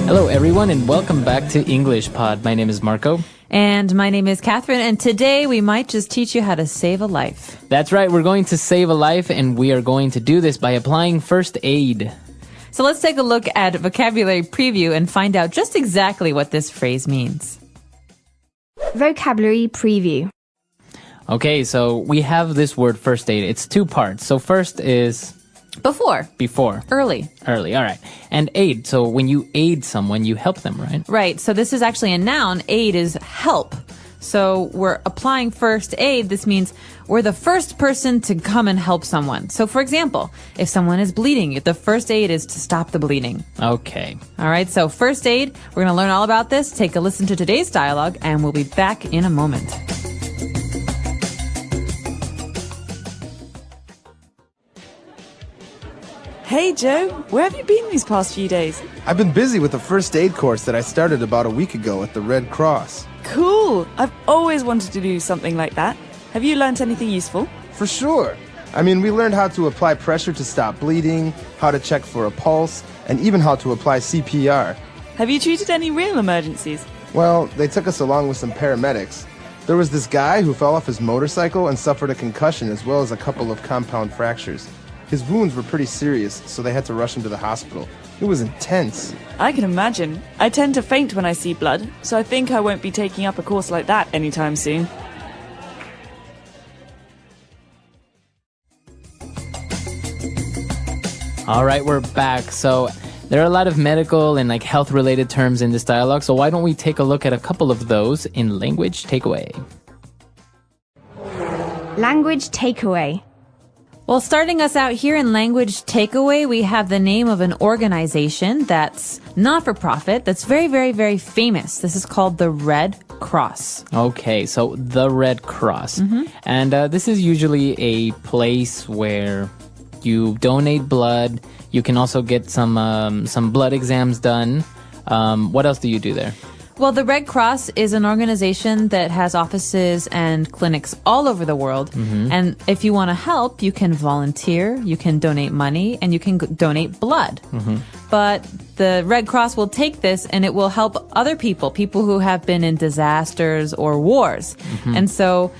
Hello, everyone, and welcome back to English Pod. My name is Marco. And my name is Catherine, and today we might just teach you how to save a life. That's right, we're going to save a life, and we are going to do this by applying first aid. So let's take a look at vocabulary preview and find out just exactly what this phrase means. Vocabulary preview. Okay, so we have this word first aid. It's two parts. So first is Before. Early. all right. And aid, so when you aid someone, you help them, right? Right. So this is actually a noun. Aid is help. So we're applying first aid. This means we're the first person to come and help someone. So for example, if someone is bleeding, the first aid is to stop the bleeding. Okay. All right. So first aid, we're going to learn all about this. Take a listen to today's dialogue, and we'll be back in a moment. Hey Joe, where have you been these past few days? I've been busy with a first aid course that I started about a week ago at the Red Cross. Cool! I've always wanted to do something like that. Have you learnt anything useful? For sure. I mean, we learned how to apply pressure to stop bleeding, how to check for a pulse, and even how to apply CPR. Have you treated any real emergencies? Well, they took us along with some paramedics. There was this guy who fell off his motorcycle and suffered a concussion as well as a couple of compound fractures. His wounds were pretty serious, so they had to rush him to the hospital. It was intense. I can imagine. I tend to faint when I see blood, so I think I won't be taking up a course like that anytime soon. All right, we're back. So there are a lot of medical and health-related terms in this dialogue, so why don't we take a look at a couple of those in Language Takeaway. Language takeaway. Well, starting us out here in Language Takeaway, we have the name of an organization that's not-for-profit, that's very, very, very famous. This is called the Red Cross. Okay, so the Red Cross. And this is usually a place where you donate blood. You can also get some blood exams done. What else do you do there? Well, the Red Cross is an organization that has offices and clinics all over the world. And if you want to help, you can volunteer, you can donate money, and you can donate blood. But the Red Cross will take this and it will help other people who have been in disasters or wars. And so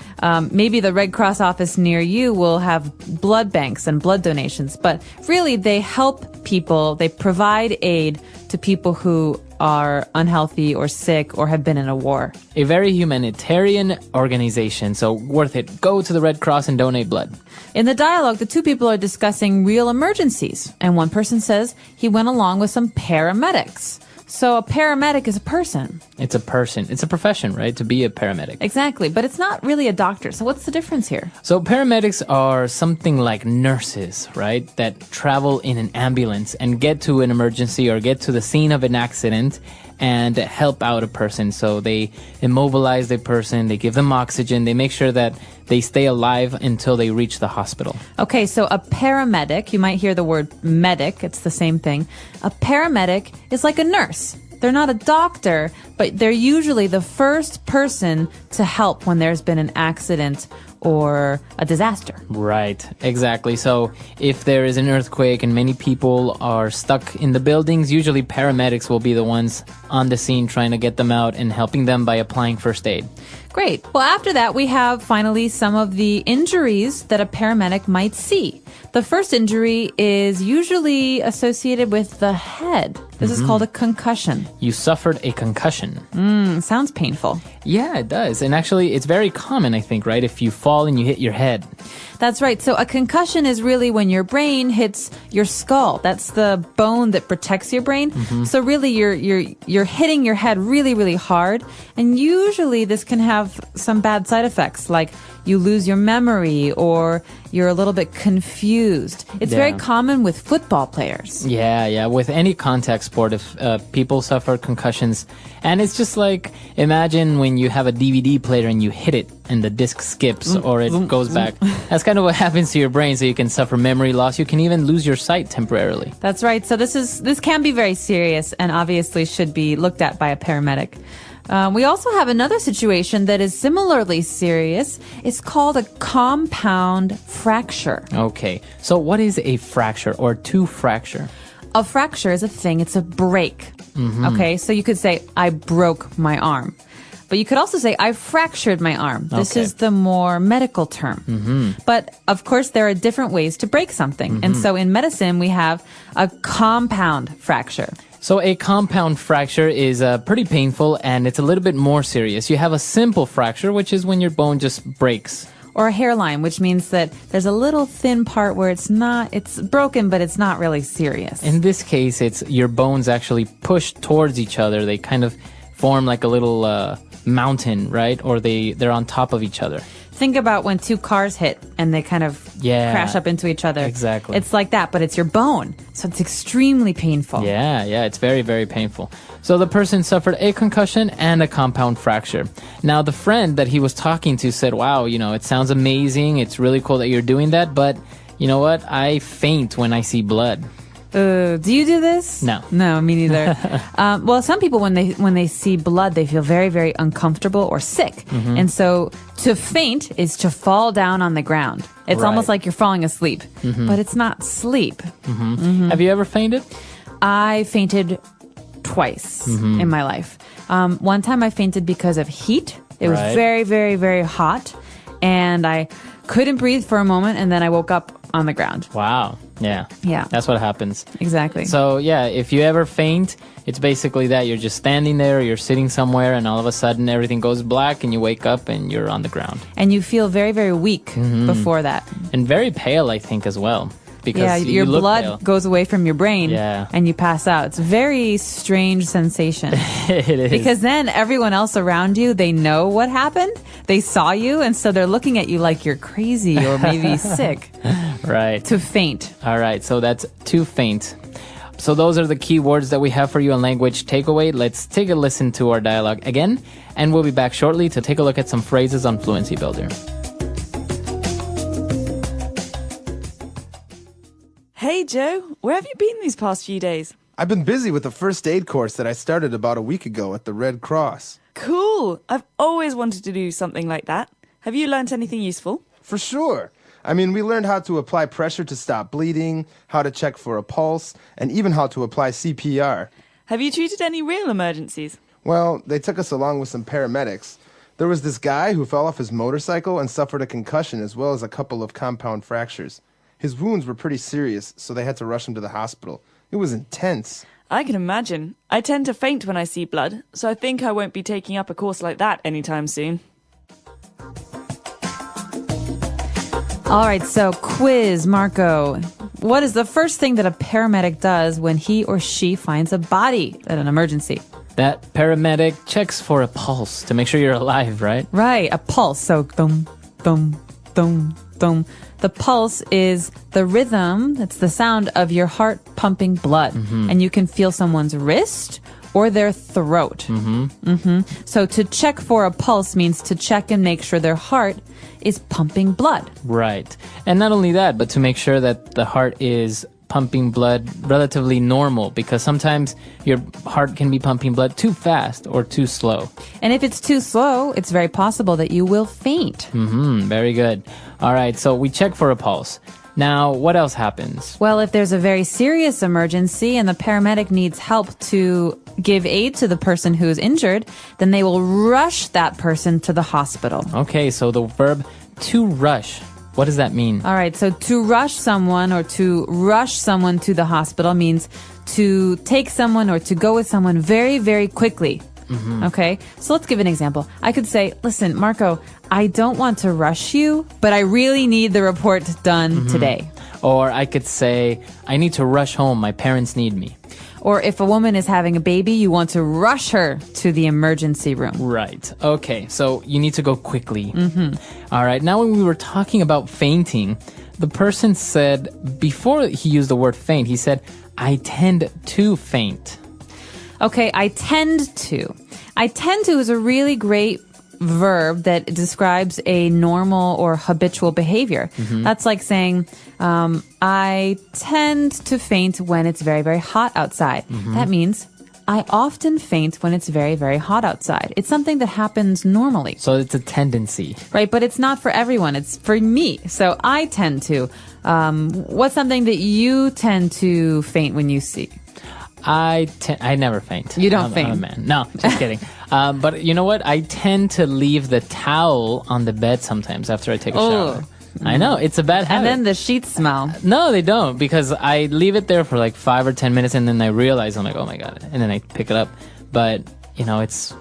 maybe the Red Cross office near you will have blood banks and blood donations. But really, they help people, they provide aid to people who are unhealthy or sick or have been in a war. A very humanitarian organization, so worth it. Go to the Red Cross and donate blood. In the dialogue, the two people are discussing real emergencies, and one person says he went along with some paramedics. So a paramedic is a person. It's a person. It's a profession, right? To be a paramedic. Exactly, but it's not really a doctor. So what's the difference here? So paramedics are something like nurses, right? That travel in an ambulance and get to an emergency or get to the scene of an accident and help out a person. So they immobilize the person, they give them oxygen, they make sure that they stay alive until they reach the hospital. Okay, so a paramedic, you might hear the word medic, it's the same thing. A paramedic is like a nurse. They're not a doctor, but they're usually the first person to help when there's been an accident or a disaster. Right, exactly. So if there is an earthquake and many people are stuck in the buildings, usually paramedics will be the ones on the scene trying to get them out and helping them by applying first aid. Great. Well, after that, we have finally some of the injuries that a paramedic might see. The first injury is usually associated with the head. This is called a concussion. You suffered a concussion. Sounds painful. Yeah, it does. And actually, it's very common, I think, right? If you fall and you hit your head. That's right. So a concussion is really when your brain hits your skull. That's the bone that protects your brain. So really, you're hitting your head really, really hard. And usually this can have some bad side effects, like you lose your memory or you're a little bit confused. It's very common with football players. Yeah. With any contact sport, if people suffer concussions, and it's just like, imagine when you have a DVD player and you hit it and the disc skips or it goes back. That's kind of what happens to your brain, so you can suffer memory loss. You can even lose your sight temporarily. That's right. So this can be very serious and obviously should be looked at by a paramedic. We also have another situation that is similarly serious. It's called a compound fracture. Okay, so what is a fracture or to fracture? a fracture is a thing. It's a break. Okay, so you could say, I broke my arm. But you could also say, I fractured my arm. This Okay. is the more medical term. But of course, there are different ways to break something. And so in medicine, we have a compound fracture. So a compound fracture is pretty painful, and it's a little bit more serious. You have a simple fracture, which is when your bone just breaks. Or a hairline, which means that there's a little thin part where it's broken, but it's not really serious. In this case, it's your bones actually push towards each other. They kind of form like a little mountain, right? Or they're on top of each other. Think about when two cars hit and they kind of crash up into each other. Exactly. It's like that, but it's your bone. So it's extremely painful. Yeah, it's very, very painful. So the person suffered a concussion and a compound fracture. Now, the friend that he was talking to said, wow, it sounds amazing. It's really cool that you're doing that. But you know what? I faint when I see blood. Do you do this? No. No, me neither. Well, some people, when they see blood, they feel very, very uncomfortable or sick. And so to faint is to fall down on the ground. It's Right. almost like you're falling asleep, but it's not sleep. Have you ever fainted? I fainted twice in my life. One time I fainted because of heat. It was Right. very, very, very hot. And I couldn't breathe for a moment, and then I woke up on the ground. Wow. Yeah. Yeah. That's what happens. Exactly. So, yeah, if you ever faint, it's basically that. You're just standing there, you're sitting somewhere, and all of a sudden everything goes black, and you wake up and you're on the ground. And you feel very, very weak before that. And very pale, I think, as well. Because Yeah, you your look blood pale. goes away from your brain Yeah. and you pass out. It's a very strange sensation. It is. Because then everyone else around you, they know what happened. They saw you, and so they're looking at you like you're crazy or maybe sick. Right. To faint. All right, so that's to faint. So those are the key words that we have for you on Language Takeaway. Let's take a listen to our dialogue again, and we'll be back shortly to take a look at some phrases on Fluency Builder. Hey, Joe, where have you been these past few days? I've been busy with a first aid course that I started about a week ago at the Red Cross. Cool. I've always wanted to do something like that. Have you learnt anything useful? For sure. I mean, we learned how to apply pressure to stop bleeding, how to check for a pulse, and even how to apply CPR. Have you treated any real emergencies? Well, they took us along with some paramedics. There was this guy who fell off his motorcycle and suffered a concussion as well as a couple of compound fractures. His wounds were pretty serious, so they had to rush him to the hospital. It was intense. I can imagine. I tend to faint when I see blood, so I think I won't be taking up a course like that anytime soon. All right, so quiz, Marco. What is the first thing that a paramedic does when he or she finds a body at an emergency? That paramedic checks for a pulse to make sure you're alive, right? Right, a pulse. So thum, thum, thum, thum. The pulse is the rhythm, it's the sound of your heart pumping blood. And you can feel someone's wrist or their throat. So to check for a pulse means to check and make sure their heart is pumping blood. Right. And not only that, but to make sure that the heart is pumping blood relatively normal, because sometimes your heart can be pumping blood too fast or too slow. And if it's too slow, it's very possible that you will faint. Very good. All right, so we check for a pulse. Now, what else happens? Well, if there's a very serious emergency and the paramedic needs help to give aid to the person who is injured, then they will rush that person to the hospital. Okay, so the verb to rush. What does that mean? All right, so to rush someone or to rush someone to the hospital means to take someone or to go with someone very, very quickly. Okay, so let's give an example. I could say, listen, Marco, I don't want to rush you, but I really need the report done today. Or I could say, I need to rush home. My parents need me. Or if a woman is having a baby, you want to rush her to the emergency room. Right. Okay, so you need to go quickly. All right, now when we were talking about fainting, the person said, before he used the word faint, he said, I tend to faint. Okay, I tend to. I tend to is a really great verb that describes a normal or habitual behavior. That's like saying, I tend to faint when it's very, very hot outside. That means I often faint when it's very, very hot outside. It's something that happens normally. So it's a tendency. Right, but it's not for everyone. It's for me. So I tend to. What's something that you tend to faint when you see? I never faint. You don't I'm faint? a man. No, just kidding. But you know what? I tend to leave the towel on the bed sometimes after I take a shower. I know, it's a bad habit. And then the sheets smell. No, they don't, because I leave it there for like 5 or 10 minutes and then I realize, I'm like, oh my God. And then I pick it up. But, you know, it's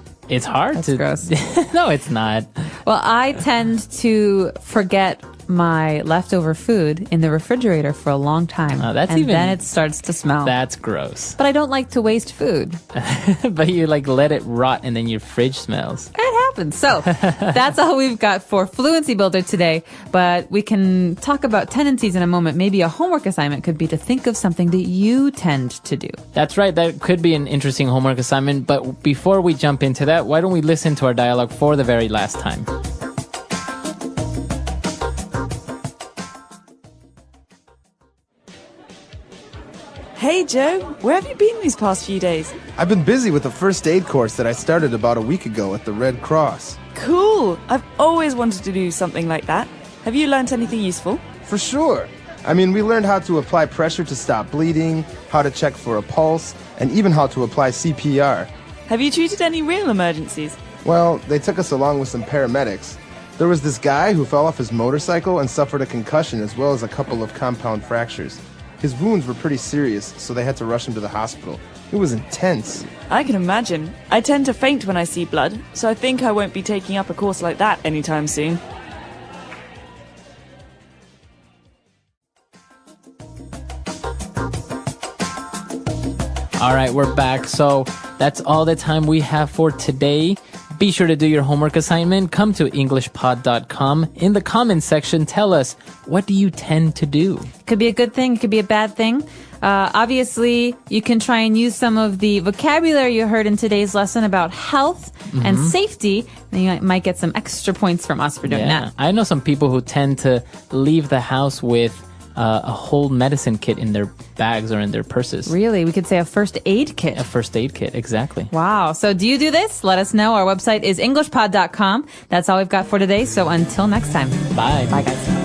hard That's to. gross. No, it's not. Well, I tend to forget my leftover food in the refrigerator for a long time. Oh, that's and even- then it starts to smell. That's gross. But I don't like to waste food. But you like let it rot and then your fridge smells. It happens. So that's all we've got for Fluency Builder today. But we can talk about tendencies in a moment. Maybe a homework assignment could be to think of something that you tend to do. That's right. That could be an interesting homework assignment. But before we jump into that, why don't we listen to our dialogue for the very last time? Hey Joe, where have you been these past few days? I've been busy with a first aid course that I started about a week ago at the Red Cross. Cool! I've always wanted to do something like that. Have you learnt anything useful? For sure. I mean, we learned how to apply pressure to stop bleeding, how to check for a pulse, and even how to apply CPR. Have you treated any real emergencies? Well, they took us along with some paramedics. There was this guy who fell off his motorcycle and suffered a concussion as well as a couple of compound fractures. His wounds were pretty serious, so they had to rush him to the hospital. It was intense. I can imagine. I tend to faint when I see blood, so I think I won't be taking up a course like that anytime soon. All right, we're back. So that's all the time we have for today. Be sure to do your homework assignment. Come to EnglishPod.com. In the comments section, tell us, what do you tend to do? Could be a good thing, could be a bad thing. Obviously, you can try and use some of the vocabulary you heard in today's lesson about health and safety. And you might get some extra points from us for doing that. I know some people who tend to leave the house with a whole medicine kit in their bags or in their purses. Really? We could say a first aid kit. A first aid kit, exactly. Wow. So do you do this? Let us know. Our website is EnglishPod.com. That's all we've got for today. So until next time. Bye. Bye, guys.